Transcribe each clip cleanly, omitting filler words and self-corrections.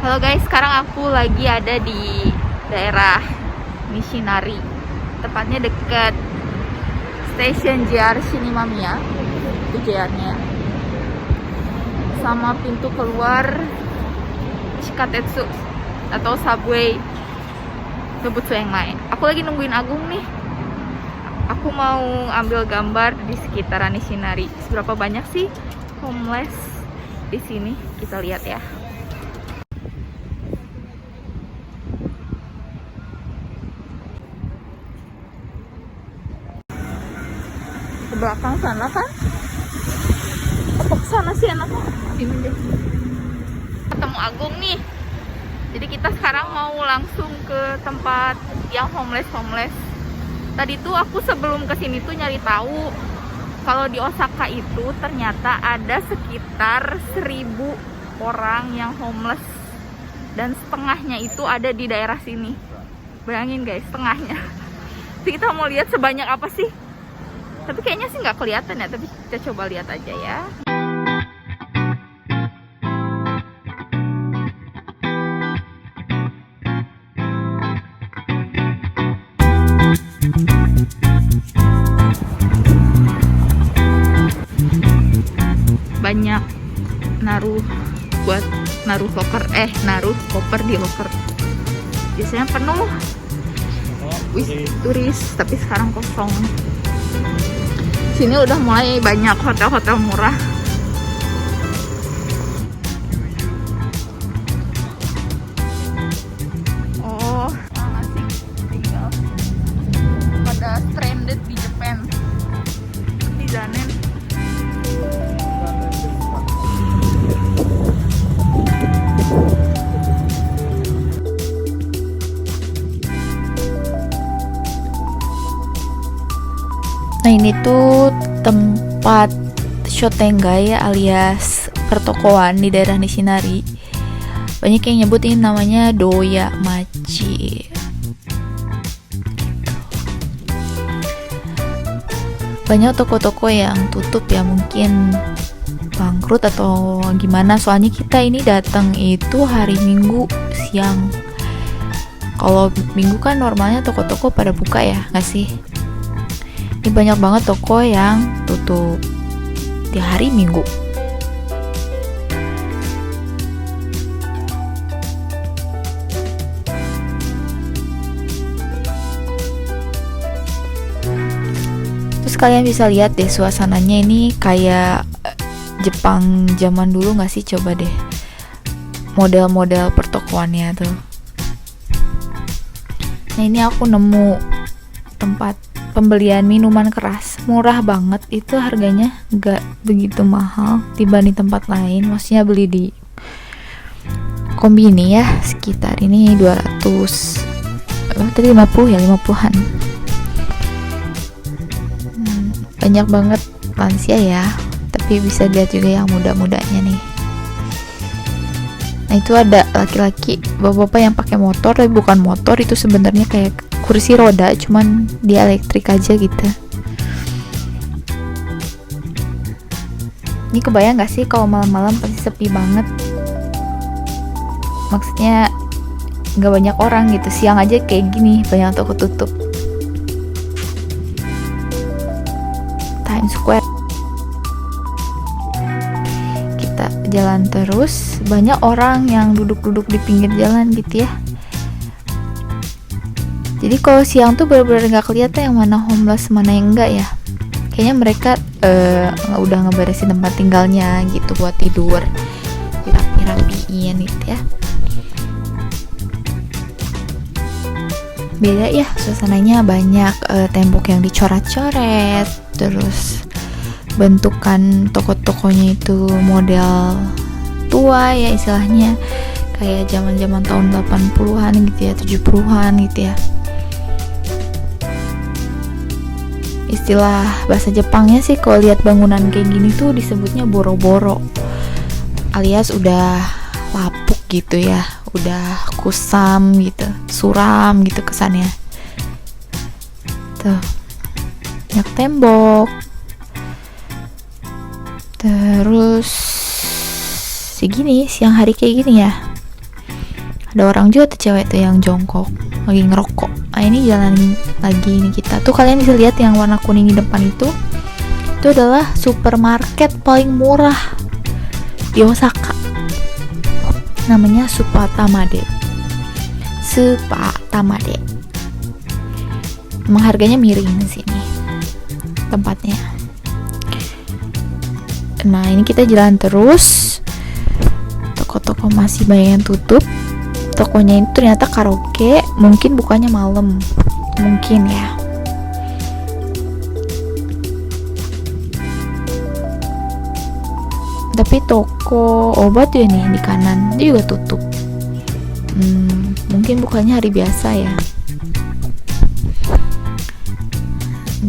Halo guys, sekarang aku lagi ada di daerah Nishinari, tepatnya dekat stasiun JR Shinimamiya, itu JR-nya, sama pintu keluar Shikatetsu atau subway Dobutsu yang lain. Aku lagi nungguin Agung nih. Aku mau ambil gambar di sekitaran Nishinari. Seberapa banyak sih homeless di sini? Kita lihat ya. Ke belakang sana kan? Apa ke sana sih anaknya? Sini deh. Ketemu Agung nih. Jadi kita sekarang mau langsung ke tempat yang homeless. Tadi tuh aku sebelum kesini tuh nyari tahu kalau di Osaka itu ternyata ada sekitar 1000 orang yang homeless dan setengahnya itu ada di daerah sini. Bayangin guys, setengahnya. Jadi kita mau lihat sebanyak apa sih. Tapi kayaknya sih nggak kelihatan ya, tapi kita coba lihat aja ya. Banyak naruh koper di loker. Biasanya penuh turis, tapi sekarang kosong. Sini udah mulai banyak hotel-hotel murah. Oh, asik tinggal pada stranded di Jepang, di Danen. Nah ini tuh tempat Shotengai alias pertokoan di daerah Nishinari. Banyak yang nyebutin namanya Doya Machi. Banyak toko-toko yang tutup ya, mungkin bangkrut atau gimana. Soalnya kita ini datang itu hari Minggu siang. Kalau Minggu kan normalnya toko-toko pada buka ya, nggak sih? Ini banyak banget toko yang tutup di hari Minggu. Terus kalian bisa lihat deh suasananya ini kayak Jepang zaman dulu gak sih? Coba deh model-model pertokoannya tuh. Nah ini aku nemu tempat pembelian minuman keras, murah banget. Itu harganya nggak begitu mahal dibanding tempat lain. Maksudnya beli di Kombini ya, sekitar ini 200 tadi 50 ya, 50-an. Banyak banget lansia ya, tapi bisa lihat juga yang muda-mudanya nih. Nah itu ada laki-laki, bapak-bapak yang pakai motor, tapi bukan motor, itu sebenarnya kayak kursi roda, cuman dia elektrik aja gitu. Ini kebayang gak sih kalau malam-malam pasti sepi banget. Maksudnya gak banyak orang gitu. Siang aja kayak gini, banyak toko tutup. Times Square. Kita jalan terus, banyak orang yang duduk-duduk di pinggir jalan gitu ya. Jadi kalau siang tuh benar-benar nggak kelihatan yang mana homeless, mana yang enggak ya. Kayaknya mereka udah ngeberesin tempat tinggalnya gitu buat tidur, dirapi-rapiin gitu ya. Beda ya suasananya, banyak tembok yang dicoret-coret, terus bentukan toko-tokonya itu model tua ya istilahnya, kayak zaman-zaman tahun 80-an gitu ya, 70-an gitu ya. Istilah bahasa Jepangnya sih kalau lihat bangunan kayak gini tuh disebutnya boro-boro, alias udah lapuk gitu ya, udah kusam gitu, suram gitu kesannya. Tuh banyak tembok, terus segini siang hari kayak gini ya. Ada orang juga tuh cewek tuh yang jongkok lagi ngerokok. Nah ini jalan lagi nih kita. Tuh kalian bisa lihat yang warna kuning di depan itu adalah supermarket paling murah di Osaka. Namanya Supa Tamade. Emang harganya miring di sini tempatnya. Nah ini kita jalan terus. Toko-toko masih banyak yang tutup. Tokonya itu ternyata karaoke, mungkin bukanya malam, mungkin ya. Tapi toko obat ya nih di kanan dia juga tutup. Mungkin bukanya hari biasa ya.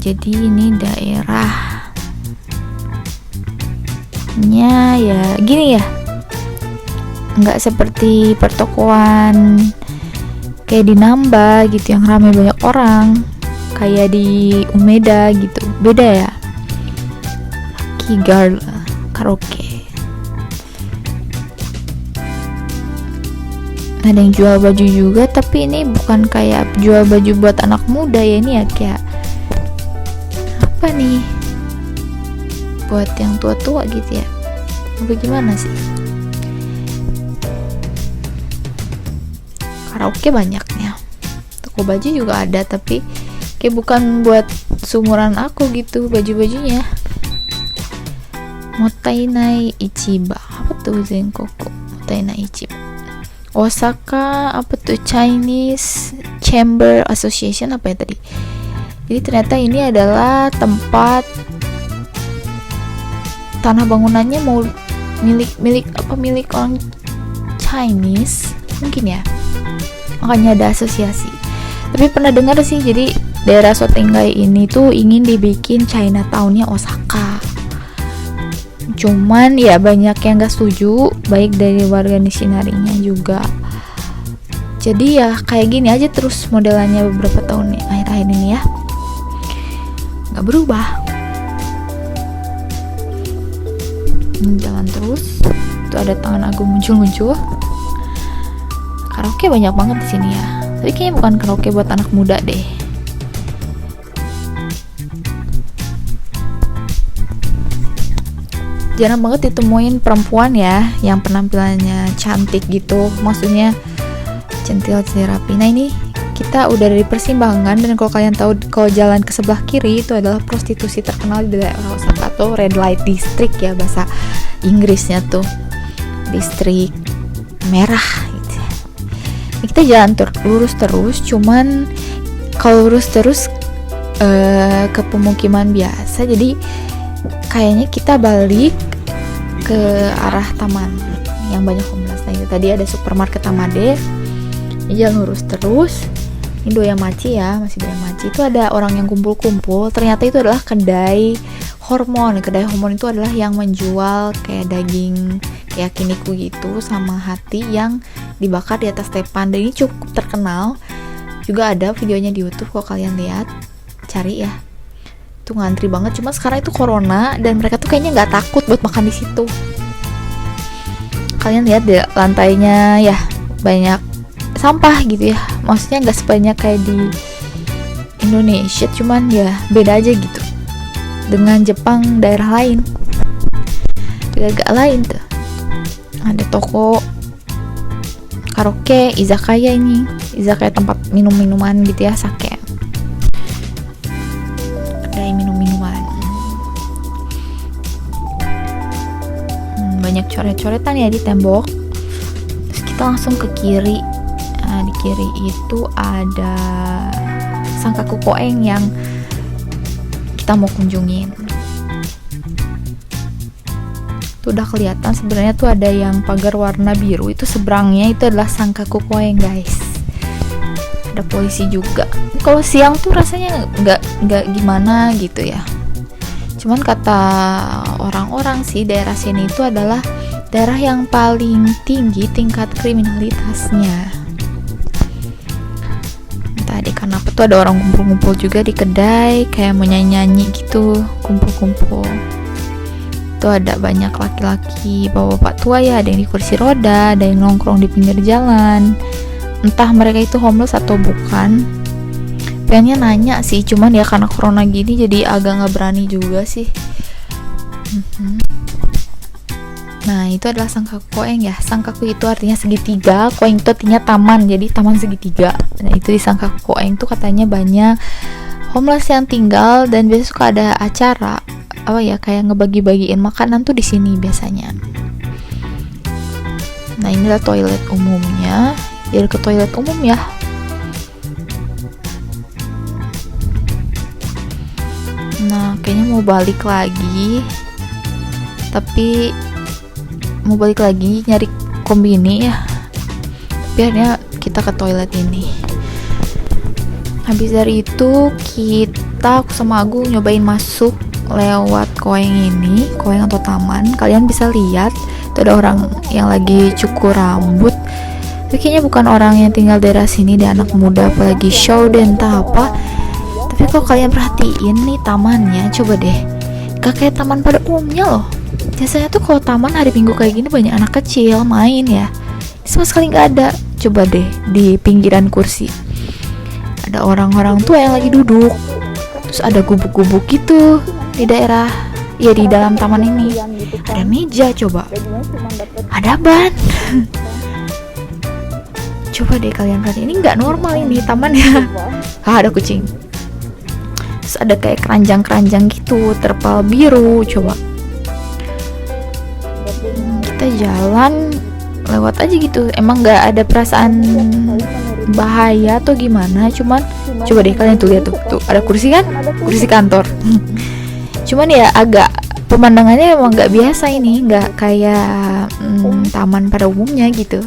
Jadi ini daerahnya ya gini ya. Nggak seperti pertokoan kayak di Namba gitu yang ramai banyak orang, kayak di Umeda gitu, beda ya. Kigar karaoke. Ada yang jual baju juga, tapi ini bukan kayak jual baju buat anak muda ya, ini ya kayak apa nih, buat yang tua-tua gitu ya. Bagaimana sih? Karaoke banyaknya, toko baju juga ada, tapi kayak bukan buat seumuran aku gitu baju-bajunya. Motainai Ichiba, apa tuh Zenkoku Motainai Ichiba? Osaka apa tuh Chinese Chamber Association apa ya tadi? Jadi ternyata ini adalah tempat tanah bangunannya mau milik orang Chinese mungkin ya. Makanya ada asosiasi. Tapi pernah dengar sih, jadi daerah Sotengai ini tuh ingin dibikin Chinatown-nya Osaka. Cuman ya banyak yang gak setuju, baik dari warga Nishinarinya juga. Jadi ya kayak gini aja terus modelannya beberapa tahun nih, akhir-akhir ini ya, gak berubah. Jalan terus, tuh ada tangan Agung muncul-muncul. Karaoke banyak banget di sini ya. Tapi kayaknya bukan karaoke buat anak muda deh. Jarang banget ditemuin perempuan ya yang penampilannya cantik gitu. Maksudnya centil-centil rapi. Nah ini kita udah dari Persimbangan, dan kalau kalian tahu kalau jalan ke sebelah kiri itu adalah prostitusi terkenal di daerah Osaka tuh, Red Light District ya bahasa Inggrisnya tuh. Distrik merah. Kita jalan lurus terus, cuman kalau lurus terus ke pemukiman biasa, jadi kayaknya kita balik ke arah taman yang banyak homeless. Nah itu tadi ada supermarket Tamade. Ini jalan lurus terus. Ini Doyamachi ya, masih Doyamachi. Itu ada orang yang kumpul-kumpul. Ternyata itu adalah kedai hormon. Kedai hormon itu adalah yang menjual kayak daging yakiniku gitu sama hati yang dibakar di atas tepan. Dan ini cukup terkenal. Juga ada videonya di YouTube kalau kalian lihat, cari ya. Itu ngantri banget. Cuma sekarang itu corona dan mereka tuh kayaknya nggak takut buat makan di situ. Kalian lihat deh lantainya ya, banyak sampah gitu ya. Maksudnya nggak sebanyak kayak di Indonesia, cuman ya beda aja gitu dengan Jepang daerah lain. Agak lain tuh. Ada toko karaoke, izakaya ini. Izakaya tempat minum-minuman gitu ya, sake. Kedai minum-minuman. Banyak coret-coretan ya di tembok. Terus kita langsung ke kiri. Nah, di kiri itu ada Sankaku Koeng yang kita mau kunjungin. Tuh udah kelihatan sebenarnya tuh ada yang pagar warna biru, itu seberangnya itu adalah Sankaku Koeng guys. Ada polisi juga. Kalau siang tuh rasanya nggak gimana gitu ya. Cuman kata orang-orang sih daerah sini itu adalah daerah yang paling tinggi tingkat kriminalitasnya. Tadi kenapa tuh ada orang kumpul-kumpul juga di kedai kayak mau nyanyi-nyanyi gitu, kumpul-kumpul. Tuh ada banyak laki-laki bapak-bapak tua ya, ada yang di kursi roda, ada yang nongkrong di pinggir jalan. entah mereka itu homeless atau bukan. Pengennya nanya sih, cuman ya karena corona gini jadi agak nggak berani juga sih. Nah itu adalah Sangkaku Koeng ya. Sangkaku itu artinya segitiga, Koeng itu artinya taman, jadi taman segitiga. Nah itu di Sangkaku Koeng tuh katanya banyak homeless yang tinggal, dan biasanya suka ada acara apa ya, kayak ngebagi-bagiin makanan tuh di sini biasanya. Nah inilah toilet umumnya, jadi ke toilet umum ya. Nah kayaknya mau balik lagi, tapi mau balik lagi nyari kombini ya, biarnya kita ke toilet ini. Habis dari itu aku sama Agung nyobain masuk lewat Koeng ini, Koeng atau taman. Kalian bisa lihat itu ada orang yang lagi cukur rambut. Tapi kayaknya bukan orang yang tinggal daerah sini, dia anak muda apalagi show dan entah apa. Tapi kalau kalian perhatiin nih tamannya, coba deh, gak kayak taman pada umumnya loh. Biasanya tuh kalau taman hari Minggu kayak gini banyak anak kecil main ya, sama sekali nggak ada. Coba deh di pinggiran kursi ada orang-orang tua yang lagi duduk, terus ada gubuk-gubuk gitu di daerah ya, di dalam taman ini ada meja, coba ada ban. Coba deh kalian perhatiin, ini nggak normal ini tamannya. Ada kucing, terus ada kayak keranjang-keranjang gitu, terpal biru. Coba kita jalan lewat aja gitu, emang nggak ada perasaan bahaya atau gimana, cuman coba deh kalian tuh lihat tuh ada kursi kan, kursi kantor. Cuman ya agak pemandangannya emang nggak biasa ini, nggak kayak taman pada umumnya gitu.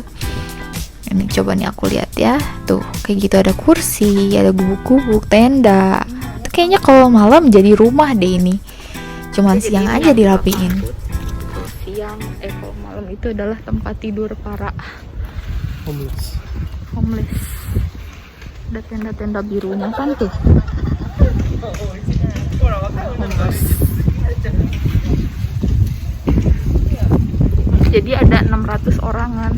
Ini coba nih aku lihat ya, tuh kayak gitu ada kursi, ada gubuk-gubuk, tenda. Itu kayaknya kalau malam jadi rumah deh ini, cuman siang aja dirapiin. Siang kalau malam itu adalah tempat tidur para homeless. Ada tenda-tenda birunya kan tuh. Homeless. Jadi ada 600 orangan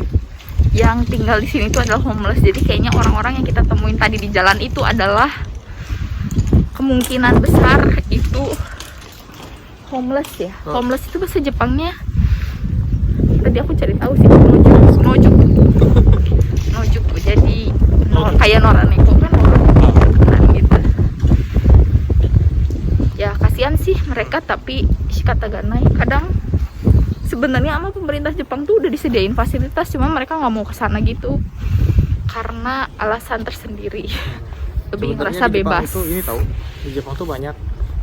yang tinggal di sini itu adalah homeless. Jadi kayaknya orang-orang yang kita temuin tadi di jalan itu adalah kemungkinan besar itu homeless ya. Homeless itu bahasa Jepangnya, tadi aku cari tahu sih, nojuku. Jadi kayak noraneko kan, gitu. Ya kasihan sih mereka, tapi shikataganai. Kadang sebenarnya sama pemerintah Jepang tuh udah disediain fasilitas, cuma mereka nggak mau kesana gitu karena alasan tersendiri. Lebih ngerasa bebas. Itu ini tahu, di Jepang tuh banyak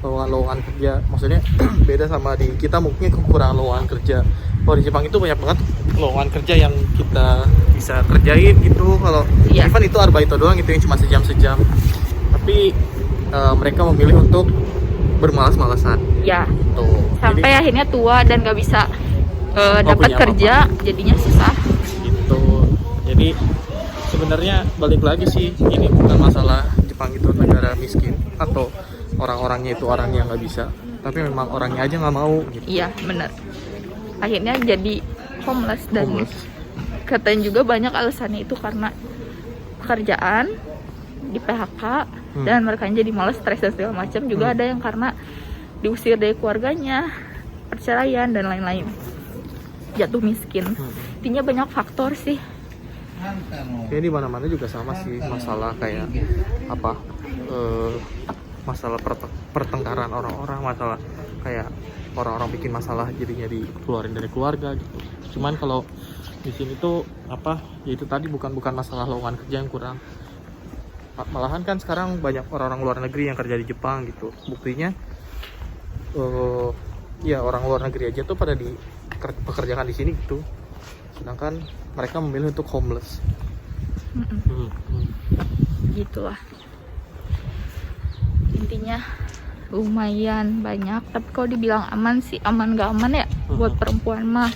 lowongan kerja, maksudnya beda sama di kita, mungkin kekurangan lowongan kerja. Kalau di Jepang itu banyak banget lowongan kerja yang kita bisa kerjain gitu. Kalau even itu arbeito doang gitu, yang cuma sejam. Tapi mereka memilih untuk bermalas-malasan. Ya. Gitu. Sampai jadi, akhirnya tua dan nggak bisa dapat kerja, jadinya susah. Gitu. Jadi sebenarnya balik lagi sih, ini bukan masalah Jepang itu negara miskin atau orang-orangnya itu orang yang nggak bisa, tapi memang orangnya aja nggak mau. Gitu. Iya benar. Akhirnya jadi homeless, dan katanya juga banyak alasannya itu karena pekerjaan, di PHK, dan mereka jadi malas, stres dan segala macam. Juga ada yang karena diusir dari keluarganya, perceraian dan lain-lain, jatuh miskin. Intinya banyak faktor sih. Kayak di mana-mana juga sama sih, masalah kayak apa, masalah pertengkaran orang-orang, masalah kayak orang-orang bikin masalah jadinya dikeluarin dari keluarga gitu. Cuman kalau di sini tuh apa, ya itu tadi bukan masalah lowongan kerja yang kurang. Malahan kan sekarang banyak orang-orang luar negeri yang kerja di Jepang gitu. Buktinya ya orang luar negeri aja tuh pada dipekerjakan di sini gitu. Sedangkan mereka memilih untuk homeless. Gitulah. Intinya lumayan banyak, tapi kalau dibilang aman sih aman gak aman ya buat perempuan mah.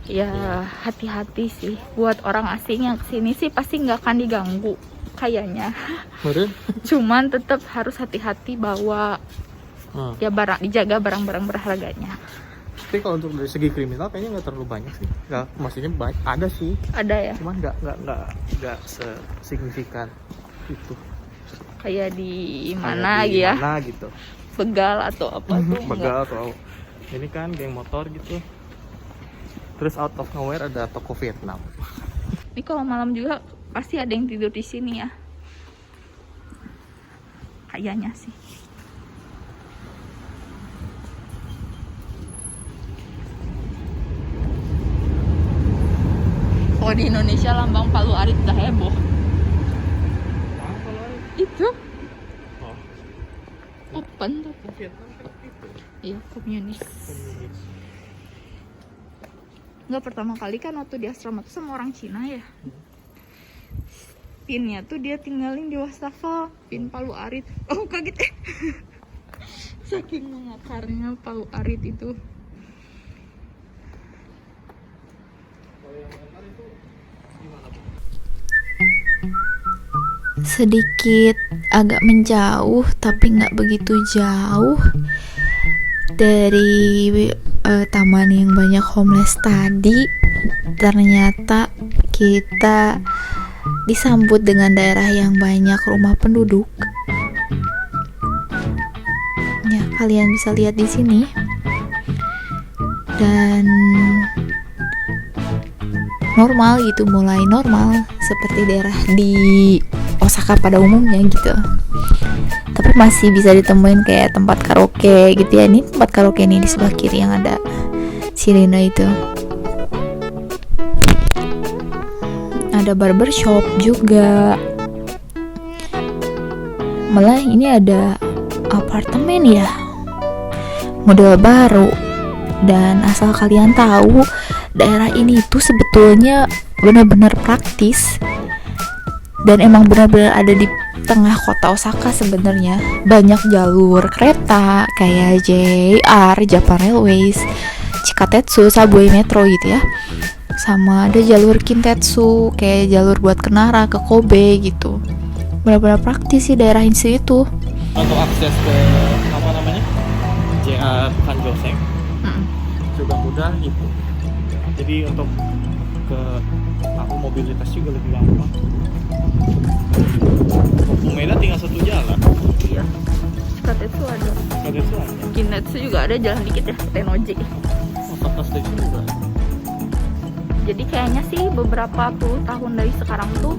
Ya hati-hati sih, buat orang asing yang kesini sih pasti nggak akan diganggu kayaknya. Cuman tetap harus hati-hati bawa ya barang, dijaga barang-barang berharganya. Tapi kalau untuk dari segi kriminal kayaknya nggak terlalu banyak sih. Nggak, maksudnya ada sih. Ada ya? Cuman nggak sesignifikan itu. Kayak di mana gitu ya? Mana gitu. Begal atau apa tuh? Begal atau ini kan geng motor gitu. Terus out of nowhere ada toko Vietnam. Ini kalau malam juga pasti ada yang tidur di sini ya. Kayaknya sih. Oh, di Indonesia lambang Palu Arit udah heboh. Itu Oh, open tuh. Vietnam kan itu. Iya, komunis. Enggak, pertama kali kan waktu di asrama tuh sama orang Cina ya. Pinnya tuh dia tinggalin di wastafel, pin Palu Arit. Oh, kaget. Saking mengakarnya Palu Arit itu. Sedikit agak menjauh tapi nggak begitu jauh dari taman yang banyak homeless tadi. Ternyata kita disambut dengan daerah yang banyak rumah penduduk. Ya, kalian bisa lihat di sini. Dan normal gitu, mulai normal seperti daerah di Osaka pada umumnya gitu. Tapi masih bisa ditemuin kayak tempat karaoke gitu ya. Ini tempat karaoke nih di sebelah kiri yang ada sirene itu. Ada barbershop juga. Malah ini ada apartemen ya, model baru. Dan asal kalian tahu, daerah ini tuh sebetulnya benar-benar praktis dan emang benar-benar ada di tengah kota Osaka sebenarnya. Banyak jalur kereta kayak JR, Japan Railways, Chikatetsu, Subway, Metro gitu ya. Sama ada jalur Kintetsu kayak jalur buat ke Nara, ke Kobe gitu. Benar-benar praktis sih daerah ini itu. Untuk akses ke apa namanya? JR Kanjoseng juga mudah gitu. Jadi untuk ke mobilitas juga lebih gampang. Umeda tinggal satu jalan. Iya. Chikatetsu ada. Kintetsu juga ada, jalan dikit ya, Tennoji. Osaka Station juga. Jadi kayaknya sih beberapa puluh tahun dari sekarang tuh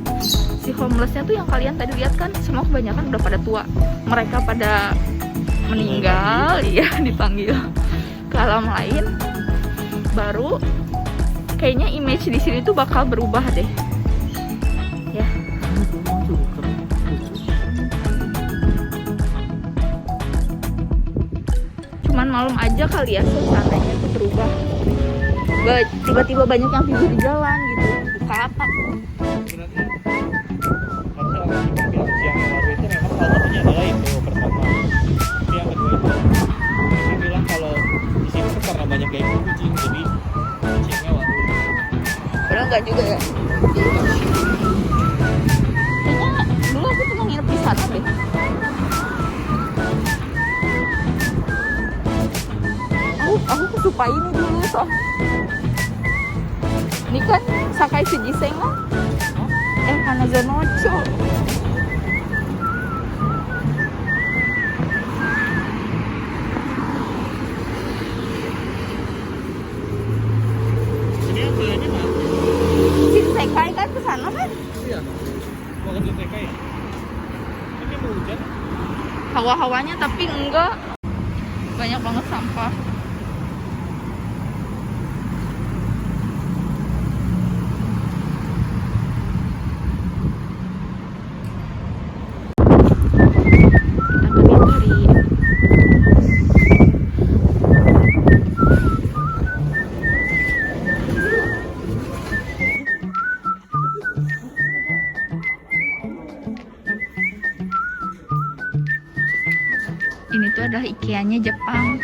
si homelessnya tuh yang kalian tadi lihat kan semua kebanyakan udah pada tua. Mereka pada meninggal, iya, dipanggil ke alam lain. Baru kayaknya image di sini tuh bakal berubah deh. Ya. Cuman malam aja kali ya suasananya tuh berubah. Tiba-tiba banyak yang tidur di jalan gitu. Buka apa? Harusnya orang yang bilang siang baru itu memang salah satunya adalah itu pertama. Tapi yang kedua itu mereka bilang kalau di sini tuh karena banyak kayak kucing, jadi kucingnya waduh. Padahal enggak juga ya. Kayaknya dulu aku pernah nginep di sana deh. Aku kesupa ini dulu soal. Ini kan Sakai Sujiseng kan? Hanazonocho. Ini yang belinya mah? Shinsekai kan ke sana kan? Iya. Mau ke Shinsekai ya? Tapi mau hujan. Hawa-hawanya tapi enggak. Banyak banget sampah. Ini tuh adalah IKEA-nya Jepang.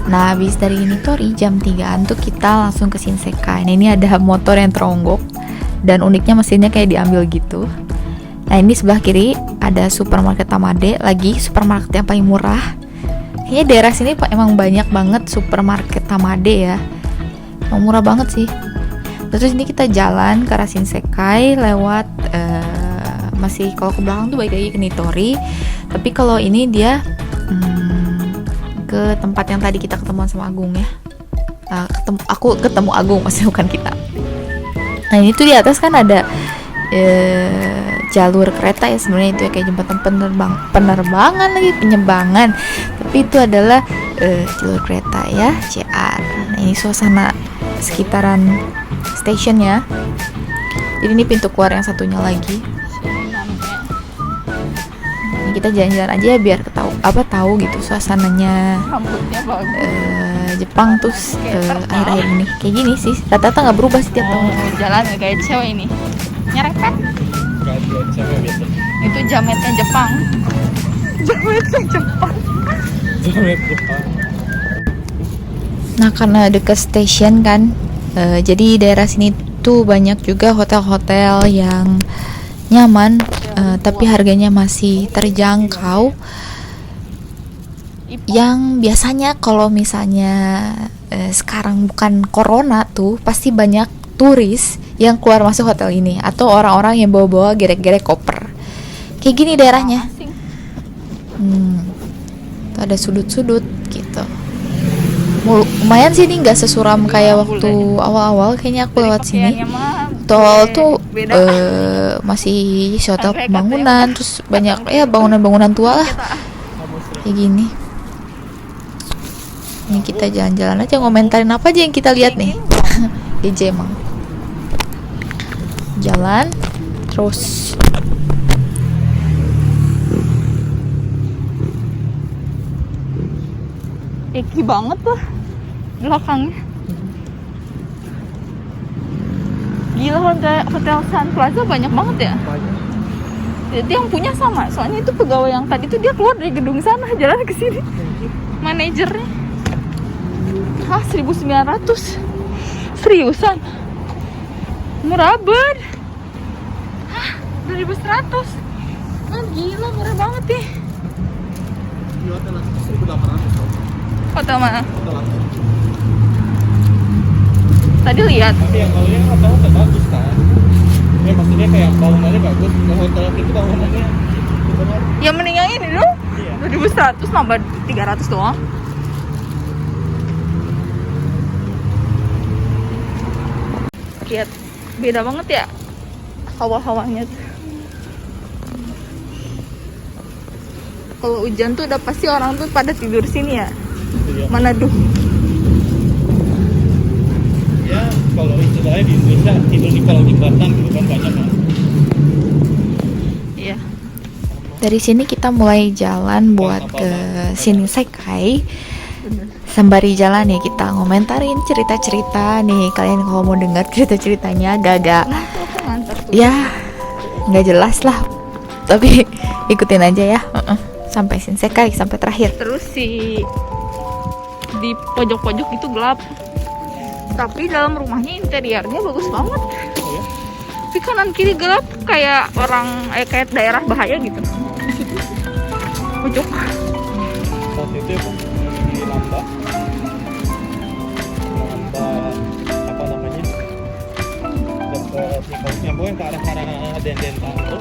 Nah, habis dari Nitori jam 3-an tuh kita langsung ke Shinsekai. Nah, ini ada motor yang teronggok dan uniknya mesinnya kayak diambil gitu. Nah, ini sebelah kiri ada supermarket Tamade, lagi supermarket yang paling murah. Kayaknya daerah sini emang banyak banget supermarket Tamade ya. Emang murah banget sih. Terus ini kita jalan ke arah Shinsekai lewat masih kalau ke belakang tuh balik lagi ke Nitori. Tapi kalau ini dia ke tempat yang tadi kita ketemuan sama Agung ya. Aku ketemu Agung, maksudnya bukan kita. Nah, ini tuh di atas kan ada jalur kereta ya, sebenarnya itu ya, kayak jembatan penerbangan lagi, penyeberangan. Tapi itu adalah jalur kereta ya, CR. Nah, ini suasana sekitaran stationnya. Jadi ini pintu keluar yang satunya lagi. Ini kita jalan-jalan aja ya biar tahu gitu suasananya. Rambutnya bagus. Jepang terus akhir-akhir ini kayak gini sih, rata-rata nggak berubah setiap tahun. Jalan kayak cewek ini nyerempet. Itu jametnya Jepang. Nah, karena dekat stasiun kan, jadi daerah sini tuh banyak juga hotel-hotel yang nyaman, tapi harganya masih terjangkau. Yang biasanya kalau misalnya sekarang bukan corona tuh pasti banyak turis yang keluar masuk hotel ini, atau orang-orang yang bawa-bawa gerek-gerek koper. Kayak gini daerahnya. Tuh ada sudut-sudut gitu. Lumayan sih, ini nggak sesuram kayak waktu awal-awal kayaknya aku lewat sini. Tol tuh masih hotel pembangunan, terus banyak ya bangunan-bangunan tua lah. Kayak gini. Ini kita jalan-jalan aja, ngomentarin apa aja yang kita lihat nih. DJ emang. Jalan terus. Eki banget tuh belakangnya. Gila, hotel Sun Plaza banyak banget ya. Jadi yang punya sama, soalnya itu pegawai yang tadi tuh dia keluar dari gedung sana jalan ke sini. Manajernya. Hah, 1.900. Seriusan? Murah banget. Hah, 2.100. Ah, gila, murah banget nih. Di hotel 1.800. Hotel mana? Tadi lihat. Tapi yang kalau yang hotel bagus kan. Ya maksudnya kayak bangunannya bagus. Hotel itu bangunannya Ya mending yang ini dong. Iya. 2.100 nambah 300 doang. Lihat, beda banget ya hawa-hawanya tuh. Kalau hujan tuh udah pasti orang tuh pada tidur sini ya. Iya. Manado. Ya kalau istilahnya di Indonesia tidur di kolong jembatan gitu kan banyak kan. Iya. Dari sini kita mulai jalan buat ke Shinsekai. Sembari jalan nih kita ngomentarin cerita-cerita nih, kalian kalau mau dengar cerita-ceritanya agak ya nggak jelas lah, tapi ikutin aja ya. Sampai Shinsekai, sampai terakhir. Terus di pojok-pojok itu gelap, tapi dalam rumahnya interiornya bagus banget. Oh ya? Tapi kanan kiri gelap kayak kayak daerah bahaya gitu. Pojok. Saat itu ya di Lamba apa namanya, deket nyambung ke arah Dendenta itu,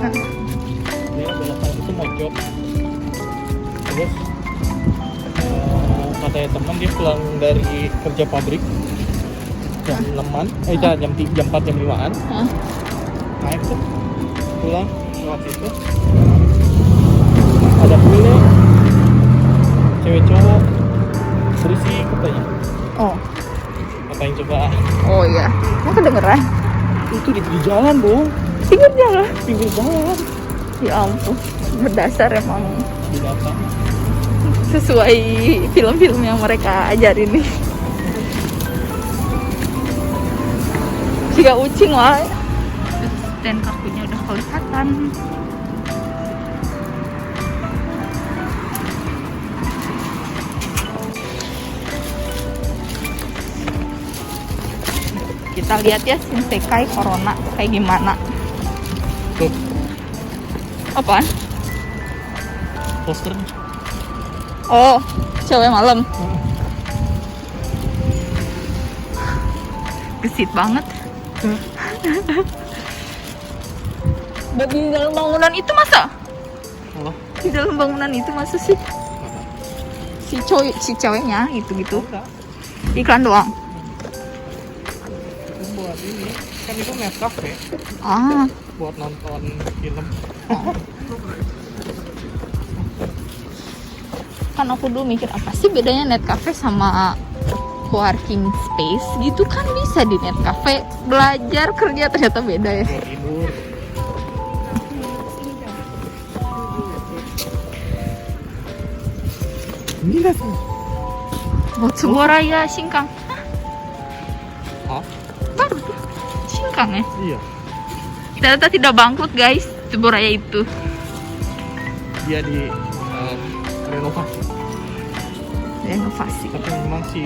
dia belok kanan itu mojok. Terus katanya teman dia pulang dari kerja pabrik jam 6-an, jam 4 jam 5-an. Naik tuh pulang lewat situ, ada bule cewek cowok berisik katanya. Oh. Ngapain coba? Oh iya. Mau kedengeran? Itu di jalan dong, Pinggir jalan. pinggir jalan. Ya ampun. Berdasar emang Di data. sesuai film-film yang mereka ajarin nih. Jika ucing lah. Dan kakunya udah kelihatan. Kita lihat ya Shinsekai Corona kayak gimana. Tuh, Apaan? poster. Oh, cewek malam. Gesit banget. Di dalam bangunan itu masa? Oh, Di dalam bangunan itu masa sih? Si ceweknya gitu-gitu. enggak. Iklan doang. Itu buat ini. Kan itu net cafe Ah, buat nonton film. kan aku dulu mikir apa sih bedanya net cafe sama co-working space gitu, kan bisa di net cafe belajar kerja, ternyata beda ya. Buat tidur. Ini lah tuh. Buat sebuah raya Singkang. Hah? Baru tuh Singkang ya. Iya. Ternyata tidak bangkrut guys, sebuah raya itu. Dia di renovasi. Renovasi. Tapi memang si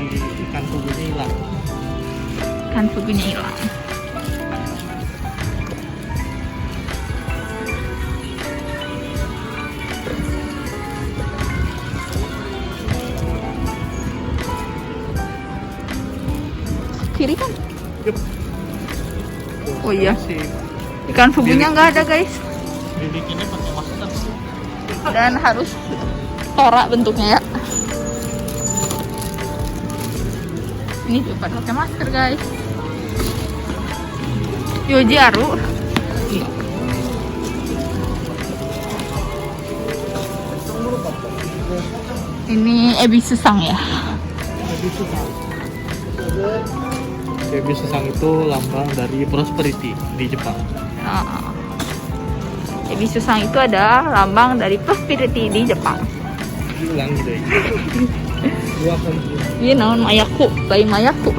ikan tubuhnya hilang. Kan pugunya hilang. Kiri kan? Yup. Oh iya. Si Ikan fugunya nggak ada guys. bikinnya pakai masker. Dan harus torak bentuknya ya. Ini juga pada pakai masker guys. Yoji Aru. Ini Ebi Susang ya. Ebi Susang itu lambang dari prosperity di Jepang. Ebi Susang itu adalah lambang dari prosperity di Jepang. Hilang gitu ya. Dua kan. Ini naon Mayaku, lain Mayaku.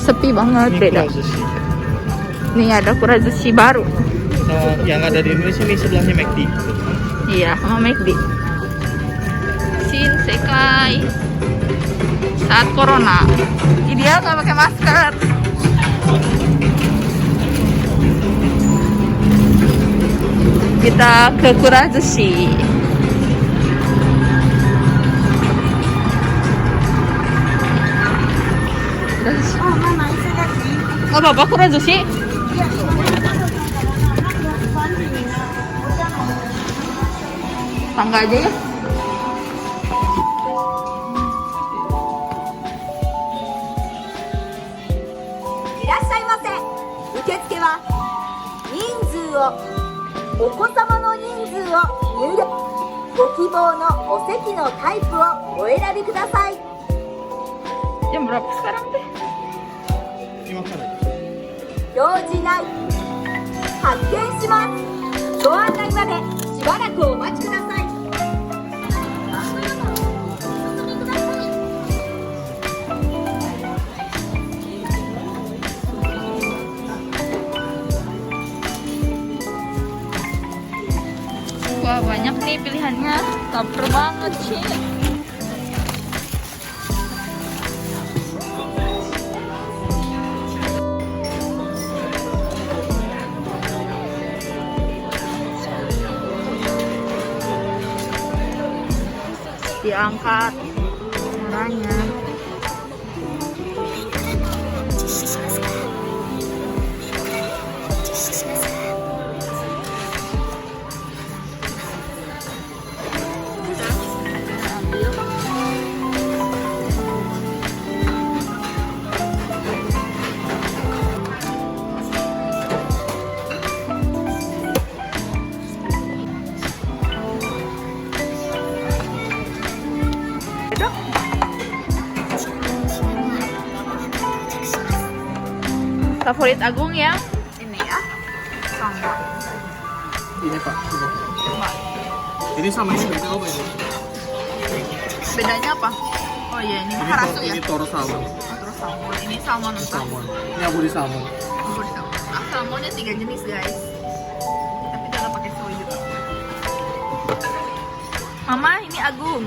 Sepi banget, Ini beda. Kurazushi. Nih ada Kurazushi baru. Yang ada di Indonesia ini sebelahnya McD. Iya, sama McD. Shinsekai saat corona. Ideal nggak pakai masker. Kita ke Kurazushi. Nggak apa-apa Kurazushi. Tangga aja ya.お子様の人数を入力。ご希望のお席のタイプをお選びください。 Jam berapa sekarang teh? Ini makanan. 表示内発見します。ご案内までしばらくお待ちください。 Wah banyak nih pilihannya, lapar banget sih. Diangkat kameranya. Favorit Agung ya ini ya, sama. Ini Pak. Ini sama ini beda apa ini? Bedanya apa? Oh iya, ini Maharasu ya. Ini toro salmon. Oh, terus salmon. Ini salmon entah. Salmon. Ini aburi salmon. Aburi salmon. Nah, salmonnya 3 jenis guys. Tapi tetap pakai soyu. Mama, ini Agung.